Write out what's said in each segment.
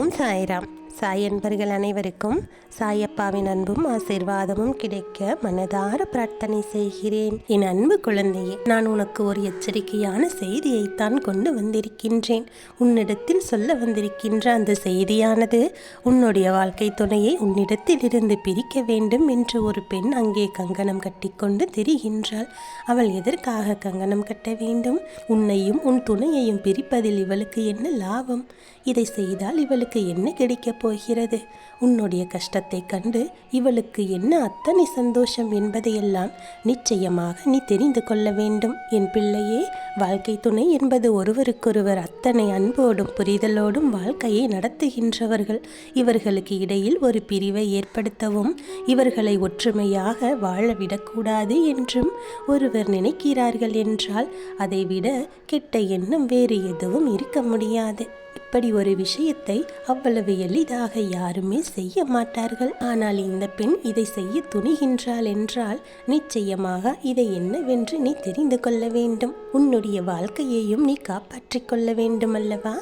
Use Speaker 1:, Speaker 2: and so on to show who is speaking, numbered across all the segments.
Speaker 1: ஓம் சாய்ராம். சாய் அன்பர்கள் அனைவருக்கும் சாயப்பாவின் அன்பும் ஆசீர்வாதமும் கிடைக்க மனதார பிரார்த்தனை செய்கிறேன். என் அன்பு குழந்தையே, நான் உனக்கு ஒரு எச்சரிக்கையான செய்தியைத்தான் கொண்டு வந்திருக்கின்றேன். உன்னிடத்தில் சொல்ல வந்திருக்கின்ற அந்த செய்தியானது உன்னுடைய வாழ்க்கை துணையை உன்னிடத்தில் இருந்து பிரிக்க வேண்டும் என்று ஒரு பெண் அங்கே கங்கணம் கட்டிக்கொண்டு திரிகின்றாள். அவள் எதற்காக கங்கணம் கட்ட வேண்டும்? உன்னையும் உன் துணையையும் பிரிப்பதில் இவளுக்கு என்ன லாபம்? இதை செய்தால் இவளுக்கு என்ன கிடைக்கப் போகிறது? உன்னுடைய கஷ்டத்தை கண்டு இவளுக்கு என்ன அத்தனை சந்தோஷம் என்பதையெல்லாம் நிச்சயமாக நீ தெரிந்து கொள்ள வேண்டும். என் பிள்ளையே, வாழ்க்கை துணை என்பது ஒருவருக்கொருவர் அத்தனை அன்போடும் புரிதலோடும் வாழ்க்கையை நடத்துகின்றவர்கள். இவர்களுக்கு இடையில் ஒரு பிரிவை ஏற்படுத்தவும் இவர்களை ஒற்றுமையாக வாழவிடக்கூடாது என்றும் ஒருவர் நினைக்கிறார்கள் என்றால் அதைவிட கெட்ட எண்ணம் வேறு எதுவும் இருக்க முடியாது. இப்படி ஒரு விஷயத்தை அவ்வளவு எளிதாக யாருமே செய்ய மாட்டார்கள். ஆனால் இந்த பெண் இதை செய்ய துணிகின்றாள் என்றால் நிச்சயமாக இதை என்னவென்று நீ தெரிந்து கொள்ள வேண்டும். உன்னுடைய வாழ்க்கையையும் நீ காப்பாற்றிக் கொள்ள வேண்டும் அல்லவா?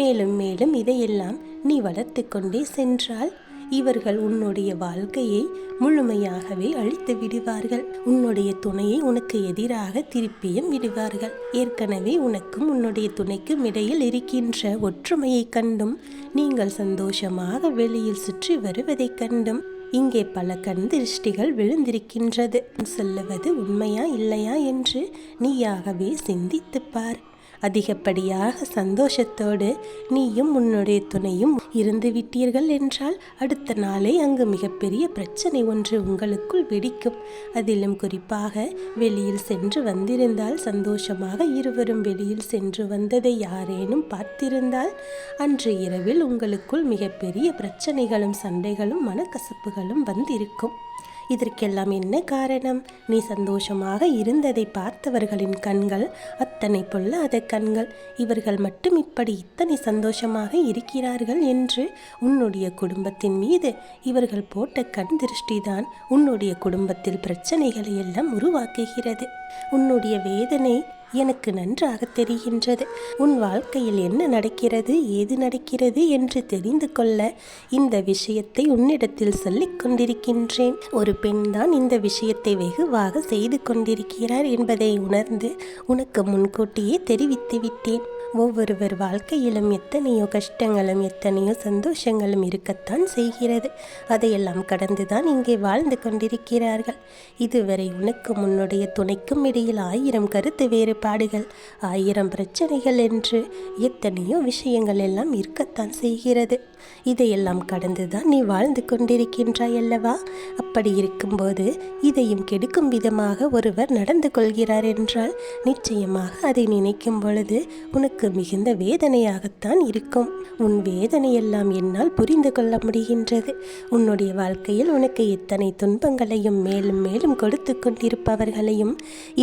Speaker 1: மேலும் மேலும் இதையெல்லாம் நீ வளர்த்து கொண்டே சென்றால் இவர்கள் உன்னுடைய வாழ்க்கையை முழுமையாகவே அழித்து விடுவார்கள். உன்னுடைய துணையை உனக்கு எதிராக திருப்பியும் விடுவார்கள். ஏற்கனவே உனக்கும் உன்னுடைய துணைக்கும் இடையில் இருக்கின்ற ஒற்றுமையை கண்டும் நீங்கள் சந்தோஷமாக வெளியில் சுற்றி வருவதைக் கண்டும் இங்கே பல கண் திருஷ்டிகள் விழுந்திருக்கின்றது. சொல்லுவது உண்மையா இல்லையா என்று நீயாகவே சிந்தித்துப் பார். அதிகப்படியாக சந்தோஷத்தோடு நீயும் உன்னுடைய துணையும் இருந்து விட்டீர்கள் என்றால் அடுத்த நாளே அங்கு மிகப்பெரிய பிரச்சனை ஒன்று உங்களுக்குள் வெடிக்கும். அதிலும் குறிப்பாக வெளியில் சென்று வந்திருந்தால், சந்தோஷமாக இருவரும் வெளியில் சென்று வந்ததை யாரேனும் பார்த்திருந்தால் அன்று இரவில் உங்களுக்குள் மிகப்பெரிய பிரச்சனைகளும் சண்டைகளும் மனக்கசப்புகளும் வந்திருக்கும். இதற்கெல்லாம் என்ன காரணம்? நீ சந்தோஷமாக இருந்ததை பார்த்தவர்களின் கண்கள் அத்தனை பொல்லாத கண்கள். இவர்கள் மட்டும் இப்படி இத்தனை சந்தோஷமாக இருக்கிறார்கள் என்று உன்னுடைய குடும்பத்தின் மீது இவர்கள் போட்ட கண் திருஷ்டிதான் உன்னுடைய குடும்பத்தில் பிரச்சனைகளை எல்லாம் உருவாக்குகிறது. உன்னுடைய வேதனை எனக்கு நன்றாக தெரிகின்றது. உன் வாழ்க்கையில் என்ன நடக்கிறது, ஏது நடக்கிறது என்று தெரிந்து கொள்ள இந்த விஷயத்தை உன்னிடத்தில் சொல்லிக் கொண்டிருக்கின்றேன். ஒரு பெண்தான் இந்த விஷயத்தை வெகுவாக செய்து கொண்டிருக்கிறார் என்பதை உணர்ந்து உனக்கு முன்கூட்டியே தெரிவித்து விட்டேன். ஒவ்வொருவர் வாழ்க்கையிலும் எத்தனையோ கஷ்டங்களும் எத்தனையோ சந்தோஷங்களும் இருக்கத்தான் செய்கிறது. அதையெல்லாம் கடந்துதான் இங்கே வாழ்ந்து கொண்டிருக்கிறார்கள். இதுவரை உனக்கும் உன்னுடைய துணைக்கும் இடையில் 1000 கருத்து வேறுபாடுகள், 1000 பிரச்சனைகள் என்று எத்தனையோ விஷயங்கள் எல்லாம் இருக்கத்தான் செய்கிறது. இதையெல்லாம் கடந்துதான் நீ வாழ்ந்து கொண்டிருக்கின்றாய் அல்லவா? அப்படி இருக்கும்போது இதையும் கெடுக்கும் விதமாக ஒருவர் நடந்து கொள்கிறார் என்றால் நிச்சயமாக அதை நினைக்கும் பொழுது உனக்கு மிகுந்த வேதனையாகத்தான் இருக்கும். உன் வேதனையெல்லாம் என்னால் புரிந்து கொள்ள முடிகின்றது. உன்னுடைய வாழ்க்கையில் உனக்கு எத்தனை துன்பங்களையும் மேலும் மேலும் கொடுத்து கொண்டிருப்பவர்களையும்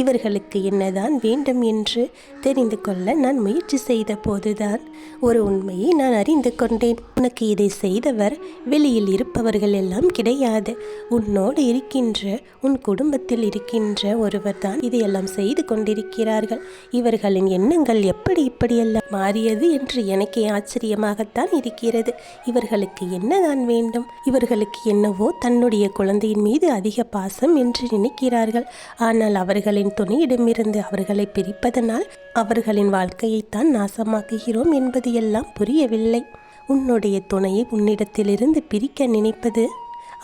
Speaker 1: இவர்களுக்கு என்னதான் வேண்டும் என்று தெரிந்து கொள்ள நான் முயற்சி செய்த போதுதான் ஒரு உண்மையை நான் அறிந்து கொண்டேன். உனக்கு இதை செய்தவர் வெளியில் இருப்பவர்கள் எல்லாம் கிடையாது. உன்னோடு இருக்கின்ற உன் குடும்பத்தில் இருக்கின்ற ஒருவர் தான் இதையெல்லாம் செய்து கொண்டிருக்கிறார்கள். இவர்களின் எண்ணங்கள் எப்படி இப்படியெல்லாம் மாறியது என்று எனக்கே ஆச்சரியமாகத்தான் இருக்கிறது. இவர்களுக்கு என்னதான் வேண்டும்? இவர்களுக்கு என்னவோ தன்னுடைய குழந்தையின் மீது அதிக பாசம் என்று நினைக்கிறார்கள். ஆனால் அவர்களின் துணையிடமிருந்து அவர்களை பிரிப்பதனால் அவர்களின் வாழ்க்கையைத்தான் நாசமாக்குகிறோம் என்பது எல்லாம் புரியவில்லை. உன்னுடைய துணையை உன்னிடத்திலிருந்து பிரிக்க நினைப்பது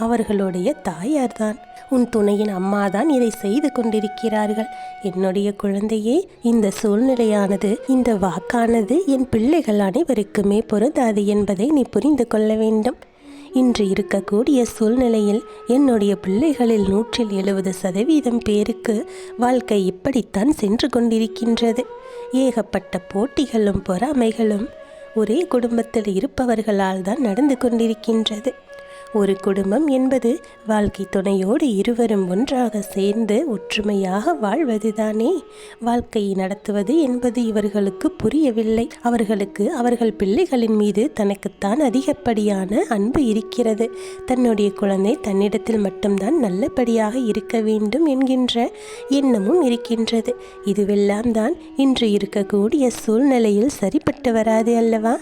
Speaker 1: அவர்களுடைய தாயார்தான். உன் துணையின் அம்மாதான் இதை செய்து கொண்டிருக்கிறார்கள். என்னுடைய குழந்தையே, இந்த சூழ்நிலையானது, இந்த வாக்கானது என் பிள்ளைகள் அனைவருக்குமே பொருந்தாது என்பதை நீ புரிந்து கொள்ள வேண்டும். இன்று இருக்கக்கூடிய சூழ்நிலையில் என்னுடைய பிள்ளைகளில் 170% பேருக்கு வாழ்க்கை இப்படித்தான் சென்று கொண்டிருக்கின்றது. ஏகப்பட்ட போட்டிகளும் பொறாமைகளும் ஒரே குடும்பத்தில் இருப்பவர்களால் தான் நடந்து கொண்டிருக்கின்றது. ஒரு குடும்பம் என்பது வாழ்க்கை துணையோடு இருவரும் ஒன்றாக சேர்ந்து ஒற்றுமையாக வாழ்வதுதானே. வாழ்க்கையை நடத்துவது என்பது இவர்களுக்கு புரியவில்லை. அவர்களுக்கு அவர்கள் பிள்ளைகளின் மீது தனக்குத்தான் அதிகப்படியான அன்பு இருக்கிறது. தன்னுடைய குழந்தை தன்னிடத்தில் மட்டும்தான் நல்லபடியாக இருக்க வேண்டும் என்கின்ற எண்ணமும் இருக்கின்றது. இதுவெல்லாம் தான் இன்று இருக்கக்கூடிய சூழ்நிலையில் சரிப்பட்டு வராது அல்லவா?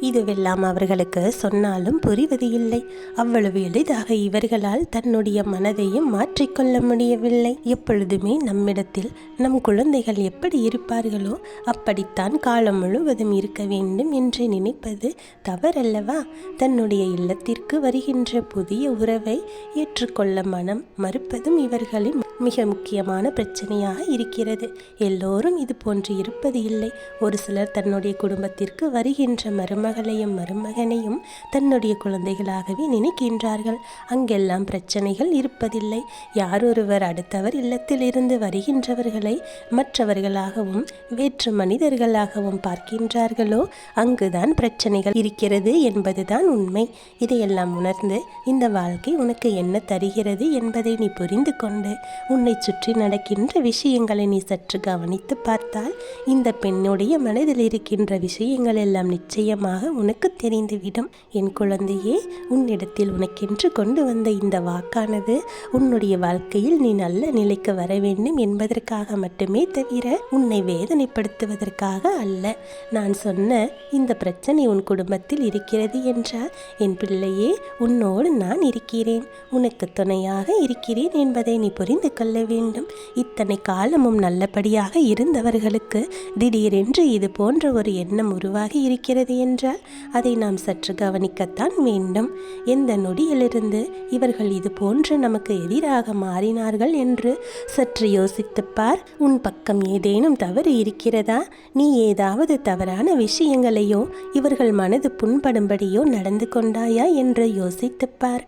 Speaker 1: இதுவெல்லாம் அவர்களுக்கு சொன்னாலும் புரிவது இல்லை. அவ்வளவு எளிதாக இவர்களால் தன்னுடைய மனதையும் மாற்றிக்கொள்ள முடியவில்லை. எப்பொழுதுமே நம்மிடத்தில் நம் குழந்தைகள் எப்படி இருப்பார்களோ அப்படித்தான் காலம் முழுவதும் இருக்க வேண்டும் என்று நினைப்பது தவறல்லவா? தன்னுடைய இல்லத்திற்கு வருகின்ற புதிய உறவை ஏற்றுக்கொள்ள மனம் மறுப்பதும் இவர்களின் மிக முக்கியமான பிரச்சனையாக இருக்கிறது. எல்லோரும் இது போன்று இருப்பது இல்லை. ஒரு சிலர் தன்னுடைய குடும்பத்திற்கு வருகின்ற மருமகளையும் மருமகனையும் தன்னுடைய குழந்தைகளாகவே நினைக்கின்றார்கள். அங்கெல்லாம் பிரச்சனைகள் இருப்பதில்லை. யாரொருவர் அடுத்தவர் இல்லத்தில் இருந்து வருகின்றவர்களை மற்றவர்களாகவும் வேற்று மனிதர்களாகவும் பார்க்கின்றார்களோ அங்குதான் பிரச்சனைகள் இருக்கிறது என்பதுதான் உண்மை. இதையெல்லாம் உணர்ந்து இந்த வாழ்க்கை உனக்கு என்ன தருகிறது என்பதை நீ புரிந்து கொண்டு உன்னை சுற்றி நடக்கின்ற விஷயங்களை நீ சற்று கவனித்து பார்த்தால் இந்த பெண்ணுடைய மனதில் இருக்கின்ற விஷயங்கள் எல்லாம் நிச்சயமாக உனக்கு தெரிந்துவிடும். என் குழந்தையே, உன்னிடத்தில் உனக்கென்று கொண்டு வந்த இந்த வாக்கானது உன்னுடைய வாழ்க்கையில் நீ நல்ல நிலைக்கு வர வேண்டும் என்பதற்காக மட்டுமே தவிர உன்னை வேதனைப்படுத்துவதற்காக அல்ல. நான் சொன்ன இந்த பிரச்சனை உன் குடும்பத்தில் இருக்கிறது என்றால் என் பிள்ளையே, உன்னோடு நான் இருக்கிறேன், உனக்கு துணையாக இருக்கிறேன் என்பதை நீ புரிந்து கொள்ள வேண்டும். இத்தனை காலமும் நல்லபடியாக இருந்தவர்களுக்கு திடீரென்று இது போன்ற ஒரு எண்ணம் உருவாகி இருக்கிறது என்றால் அதை நாம் சற்று கவனிக்கத்தான் வேண்டும். எந்த நொடியிலிருந்து இவர்கள் இது போன்று நமக்கு எதிராக மாறினார்கள் என்று சற்று யோசித்துப்பார். உன் பக்கம் ஏதேனும் தவறு இருக்கிறதா? நீ ஏதாவது தவறான விஷயங்களையோ இவர்கள் மனது புண்படும்படியோ நடந்து கொண்டாயா என்று யோசித்துப்பார்.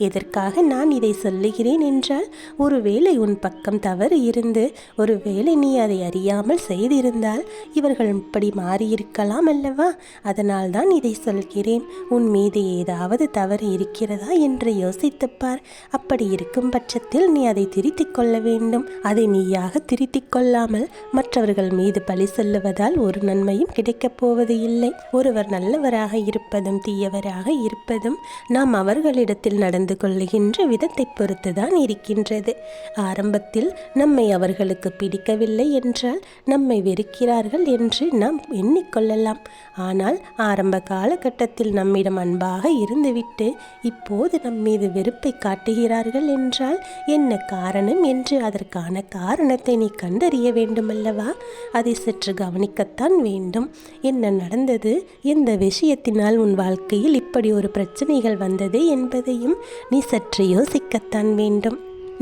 Speaker 1: எதற்காக நான் இதை சொல்லுகிறேன் என்றால், ஒருவேளை உன் பக்கம் தவறு இருந்து ஒருவேளை நீ அதை அறியாமல் செய்திருந்தால் இவர்கள் இப்படி மாறியிருக்கலாம் அல்லவா? அதனால் தான் இதை சொல்கிறேன். உன் மீது ஏதாவது தவறு இருக்கிறதா என்று யோசித்துப்பார். அப்படி இருக்கும் பட்சத்தில் நீ அதை திருத்திக் கொள்ள வேண்டும். அதை நீயாக திருத்திக் கொள்ளாமல் மற்றவர்கள் மீது பழி சொல்லுவதால் ஒரு நன்மையும் கிடைக்கப் போவது இல்லை. ஒருவர் நல்லவராக இருப்பதும் தீயவராக இருப்பதும் நாம் அவர்களிடத்தில் நடந்து கொள்ளுகின்ற விதத்தை பொறுத்துதான் இருக்கின்றது. ஆரம்பத்தில் நம்மை அவர்களுக்கு பிடிக்கவில்லை என்றால் நம்மை வெறுக்கிறார்கள் என்று நாம் எண்ணிக்கொள்ளலாம். ஆனால் ஆரம்ப காலகட்டத்தில் நம்மிடம் அன்பாக இருந்துவிட்டு இப்போது நம் மீது வெறுப்பை காட்டுகிறார்கள் என்றால் என்ன காரணம் என்று அதற்கான காரணத்தை நீ கண்டறிய வேண்டுமல்லவா? அதை சற்று கவனிக்கத்தான் வேண்டும். என்ன நடந்தது, எந்த விஷயத்தினால் உன் வாழ்க்கையில் இப்படி ஒரு பிரச்சனைகள் வந்தது என்பதையும் நீ சற்று யோசிக்கத்தான் வேண்டும்.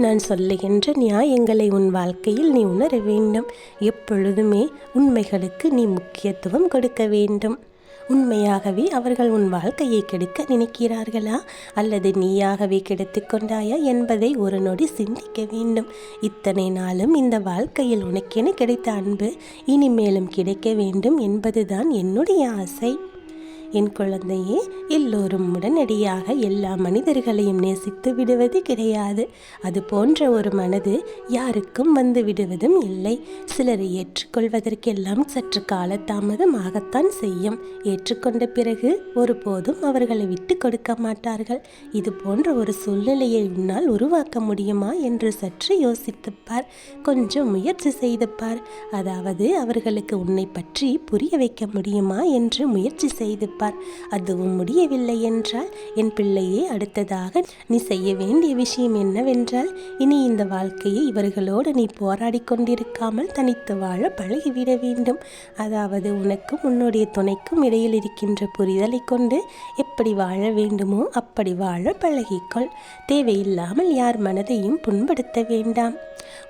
Speaker 1: நான் சொல்லுகின்ற நியாயங்களை உன் வாழ்க்கையில் நீ உணர வேண்டும். எப்பொழுதுமே உண்மைகளுக்கு நீ முக்கியத்துவம் கொடுக்க வேண்டும். உண்மையாகவே அவர்கள் உன் வாழ்க்கையை கெடுக்க நினைக்கிறார்களா அல்லது நீயாகவே கெடுத்து கொண்டாயா என்பதை ஒரு நொடி சிந்திக்க வேண்டும். இத்தனை நாளும் இந்த வாழ்க்கையில் உனக்கென கிடைத்த அன்பு இனிமேலும் கிடைக்க வேண்டும் என்பதுதான் என்னுடைய ஆசை. என் குழந்தையே, எல்லோரும் உடனடியாக எல்லா மனிதர்களையும் நேசித்து விடுவது கிடையாது. அது போன்ற ஒரு மனது யாருக்கும் வந்து விடுவதும் இல்லை. சிலரை ஏற்றுக்கொள்வதற்கெல்லாம் சற்று காலதாமதம் ஆகத்தான் செய்யும். ஏற்றுக்கொண்ட பிறகு ஒருபோதும் அவர்களை விட்டு கொடுக்க மாட்டார்கள். இது போன்ற ஒரு சூழ்நிலையை உன்னால் உருவாக்க முடியுமா என்று சற்று யோசித்துப்பார். கொஞ்சம் முயற்சி செய்து பார். அதாவது அவர்களுக்கு உன்னை பற்றி புரிய வைக்க முடியுமா என்று முயற்சி செய்து பார். அதுவும் முடியவில்லை என்றால் என் பிள்ளையே, அடுத்ததாக நீ செய்ய வேண்டிய விஷயம் என்னவென்றால், இனி இந்த வாழ்க்கையை இவர்களோடு நீ போராடி கொண்டிருக்காமல் தனித்து வாழ பழகிவிட வேண்டும். அதாவது உனக்கும் உன்னுடைய துணைக்கும் இடையில் இருக்கின்ற புரிதலை கொண்டு எப்படி வாழ வேண்டுமோ அப்படி வாழ பழகிக்கொள். தேவையில்லாமல் யார் மனதையும் புண்படுத்த வேண்டாம்.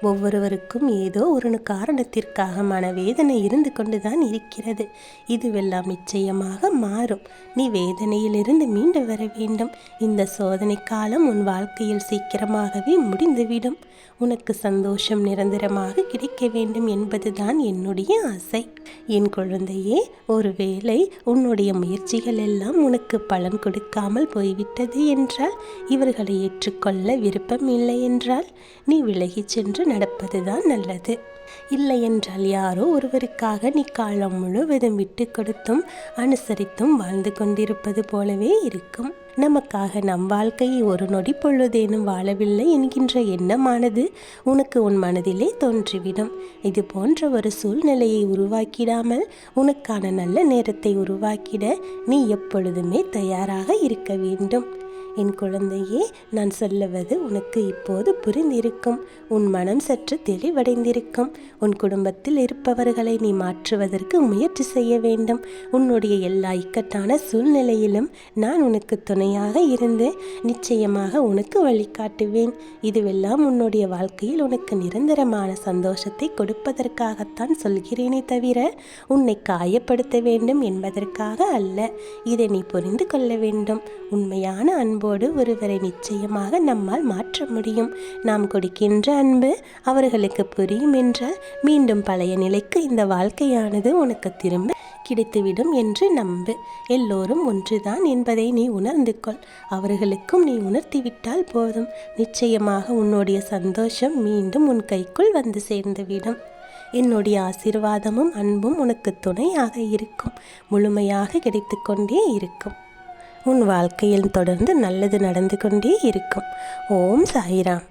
Speaker 1: ஒவ்வொருவருக்கும் ஏதோ ஒரு காரணத்திற்காக மனவேதனை இருந்து கொண்டுதான் இருக்கிறது. இதுவெல்லாம் நிச்சயமாக மாறும். நீ வேதனையிலிருந்து மீண்டு வர வேண்டும். இந்த சோதனை காலம் உன் வாழ்க்கையில் சீக்கிரமாகவே முடிந்துவிடும். உனக்கு சந்தோஷம் நிரந்தரமாக கிடைக்க வேண்டும் என்பதுதான் என்னுடைய ஆசை. என் குழந்தையே, ஒருவேளை உன்னுடைய முயற்சிகள் எல்லாம் உனக்கு பலன் கொடுக்காமல் போய்விட்டது என்றால், இவர்களை ஏற்றுக்கொள்ள விருப்பம் இல்லை என்றால் நீ விலகிச் சென்று நடப்பதுதான் நல்லது. இல்லை என்றால் யாரோ ஒருவருக்காக நீ காலம் முழுவதும் விட்டு கொடுத்தும் அனுசரித்தும் வாழ்ந்து கொண்டிருப்பது போலவே இருக்கும். நமக்காக நம் வாழ்க்கையை ஒரு நொடி பொழுதேனும் வாழவில்லை என்கின்ற எண்ணமானது உனக்கு உன் மனதிலே தோன்றிவிடும். இது போன்ற ஒரு சூழ்நிலையை உருவாக்கிடாமல் உனக்கான நல்ல நேரத்தை உருவாக்கிட நீ எப்பொழுதுமே தயாராக இருக்க வேண்டும். என் குழந்தையே, நான் சொல்லுவது உனக்கு இப்போது புரிந்திருக்கும். உன் மனம் சற்று தெளிவடைந்திருக்கும். உன் குடும்பத்தில் இருப்பவர்களை நீ மாற்றுவதற்கு முயற்சி செய்ய வேண்டும். உன்னுடைய எல்லா இக்கட்டான சூழ்நிலையிலும் நான் உனக்கு துணையாக இருந்து நிச்சயமாக உனக்கு வழிகாட்டுவேன். இதுவெல்லாம் உன்னுடைய வாழ்க்கையில் உனக்கு நிரந்தரமான சந்தோஷத்தை கொடுப்பதற்காகத்தான் சொல்கிறேனே தவிர உன்னை காயப்படுத்த வேண்டும் என்பதற்காக அல்ல. இதை நீ புரிந்து கொள்ள வேண்டும். உண்மையான அன்போடு ஒருவரை நிச்சயமாக நம்மால் மாற்ற முடியும். நாம் கொடுக்கின்ற அன்பு அவர்களுக்கு புரியும் என்றால் மீண்டும் பழைய நிலைக்கு இந்த வாழ்க்கையானது உனக்கு திரும்ப கிடைத்துவிடும் என்று நம்பு. எல்லோரும் ஒன்றுதான் என்பதை நீ உணர்ந்து கொள். அவர்களுக்கும் நீ உணர்த்திவிட்டால் போதும். நிச்சயமாக உன்னுடைய சந்தோஷம் மீண்டும் உன் கைக்குள் வந்து சேர்ந்துவிடும். என்னுடைய ஆசீர்வாதமும் அன்பும் உனக்கு துணையாக இருக்கும். முழுமையாக கிடைத்து கொண்டே இருக்கும். உன் வாழ்க்கையில் தொடர்ந்து நல்லது நடந்து கொண்டே இருக்கும். ஓம் சாய்ராம்.